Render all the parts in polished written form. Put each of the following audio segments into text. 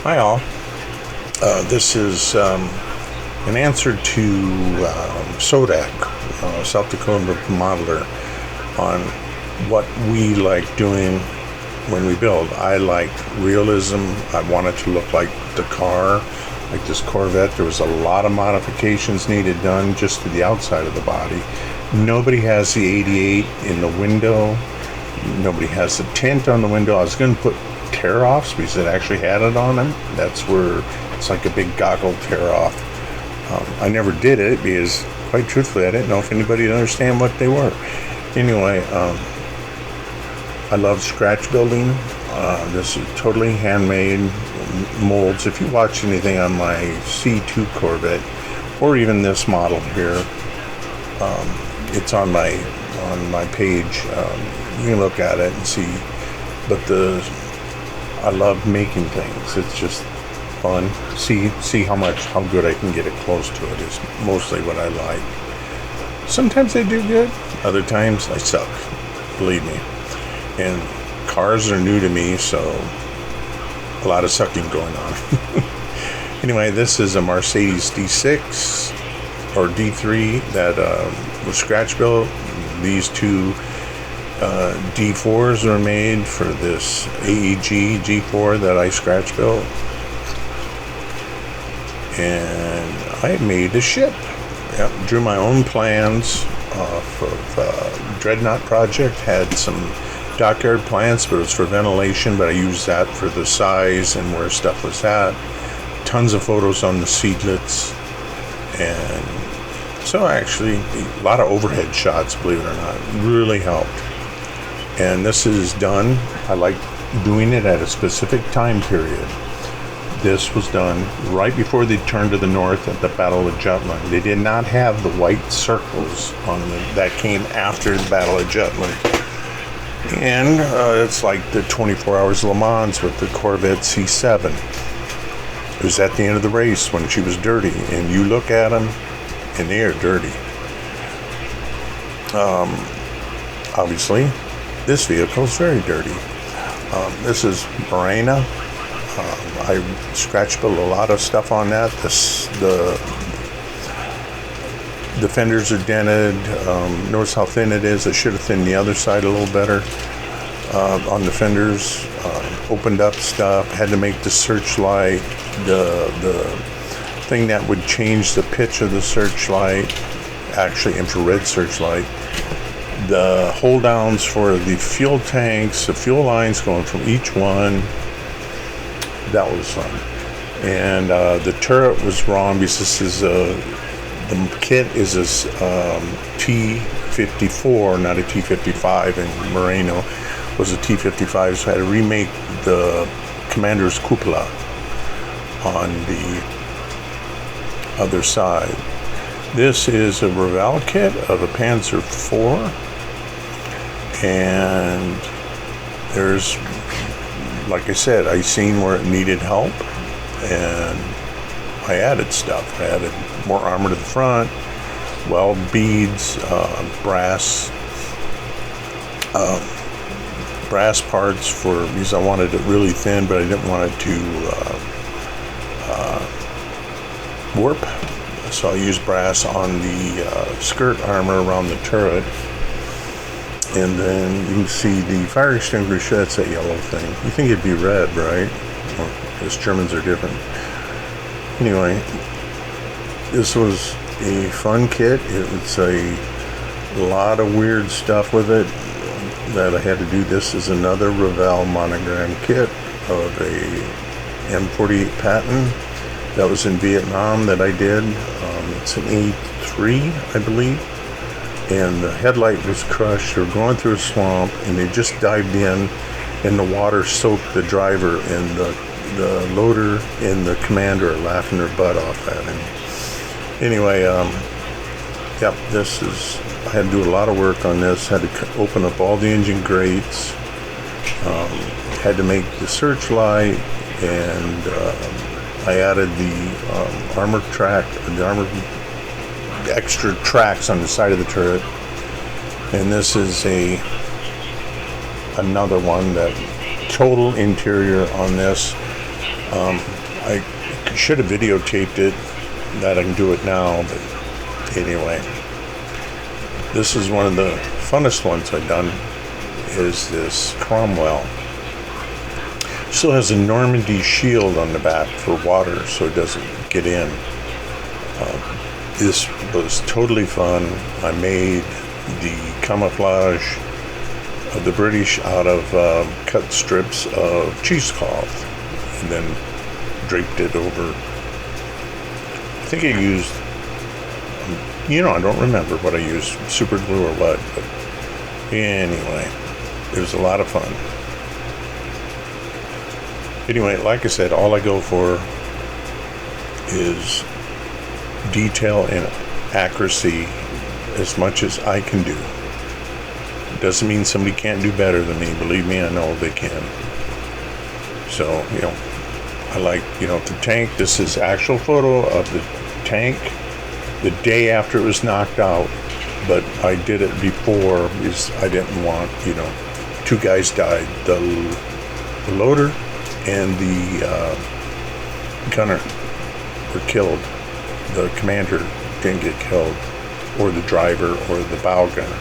Hi all. This is an answer to Sodak, South Dakota Modeler, on what we like doing when we build. I like realism. I want it to look like the car, like this Corvette. There was a lot of modifications needed done just to the outside of the body. Nobody has the 88 in the window. Nobody has the tint on the window. I was going to put tear-offs because it actually had it on them. That's where it's like a big goggle tear-off. I never did it because, quite truthfully, I didn't know if anybody would understand what they were. Anyway, I love scratch building. This is totally handmade molds. If you watch anything on my C2 Corvette, or even this model here, it's on my page. You can look at it and see. But I love making things. It's just fun. See how good I can get it close to it is mostly what I like. Sometimes I do good. Other times I suck. Believe me. And cars are new to me, so a lot of sucking going on. Anyway, this is a Mercedes D6 or D3 that was scratch built. These two D4s were made for this AEG G4 that I scratch built, and I made a ship. Yep, drew my own plans off of Dreadnought project. Had some dockyard plans, but it was for ventilation, but I used that for the size and where stuff was at. Tons of photos on the seedlets, and so actually a lot of overhead shots, believe it or not, really helped. And this is done. I like doing it at a specific time period. This was done right before they turned to the north at the Battle of Jutland. They did not have the white circles that came after the Battle of Jutland. And it's like the 24 Hours Le Mans with the Corvette C7. It was at the end of the race when she was dirty. And you look at them, and they are dirty. Obviously, this vehicle is very dirty. This is Murano. I scratch built a lot of stuff on that. The fenders are dented. Notice how thin it is. I should have thinned the other side a little better on the fenders. Opened up stuff. Had to make the searchlight, the thing that would change the pitch of the searchlight, actually infrared searchlight. The hold downs for the fuel tanks, the fuel lines going from each one. That was fun. And the turret was wrong because this is the kit is a T54, not a T55, and Murano was a T55, so I had to remake the commander's cupola on the other side. This is a Revell kit of a Panzer IV, and there's, like I said, I seen where it needed help, and I added stuff. I added more armor to the front, weld beads, brass parts because I wanted it really thin, but I didn't want it to warp. So I used brass on the skirt armor around the turret. And then you can see the fire extinguisher. That's that yellow thing. You think it'd be red, right? Well, because Germans are different. Anyway, this was a fun kit. It's a lot of weird stuff with it that I had to do. This is another Revell monogram kit of a M48 Patton that was in Vietnam that I did. It's an A3, I believe. And the headlight was crushed. They were going through a swamp, and they just dived in, and the water soaked the driver, and the loader and the commander are laughing their butt off at him. Anyway, yep, I had to do a lot of work on this. Had to open up all the engine grates. Had to make the searchlight, and I added the armor track, the extra tracks on the side of the turret. And this is another one, that total interior on this I should have videotaped it, that I can do it now, but anyway. This is one of the funnest ones I've done, is this Cromwell. Still has a Normandy shield on the back for water so it doesn't get in. This was totally fun. I made the camouflage of the British out of cut strips of cheesecloth and then draped it over. I think I used, I don't remember what I used, super glue or what, but anyway, it was a lot of fun. Anyway, like I said, all I go for is detail and accuracy as much as I can do. It doesn't mean somebody can't do better than me. Believe me, I know they can. So, I like, the tank. This is actual photo of the tank the day after it was knocked out, but I did it before because I didn't want, two guys died. The loader and the gunner were killed. The commander didn't get killed, or the driver, or the bow gunner.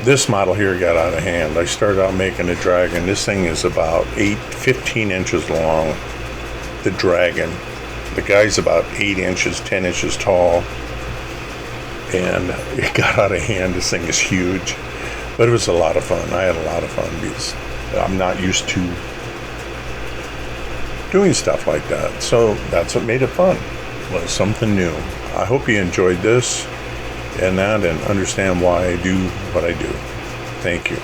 This model here got out of hand. I started out making a Dragon. This thing is about 15 inches long, the Dragon. The guy's about 8 inches, 10 inches tall, and it got out of hand. This thing is huge, but it was a lot of fun. I had a lot of fun because I'm not used to doing stuff like that. So that's what made it fun, was something new. I hope you enjoyed this and understand why I do what I do. Thank you.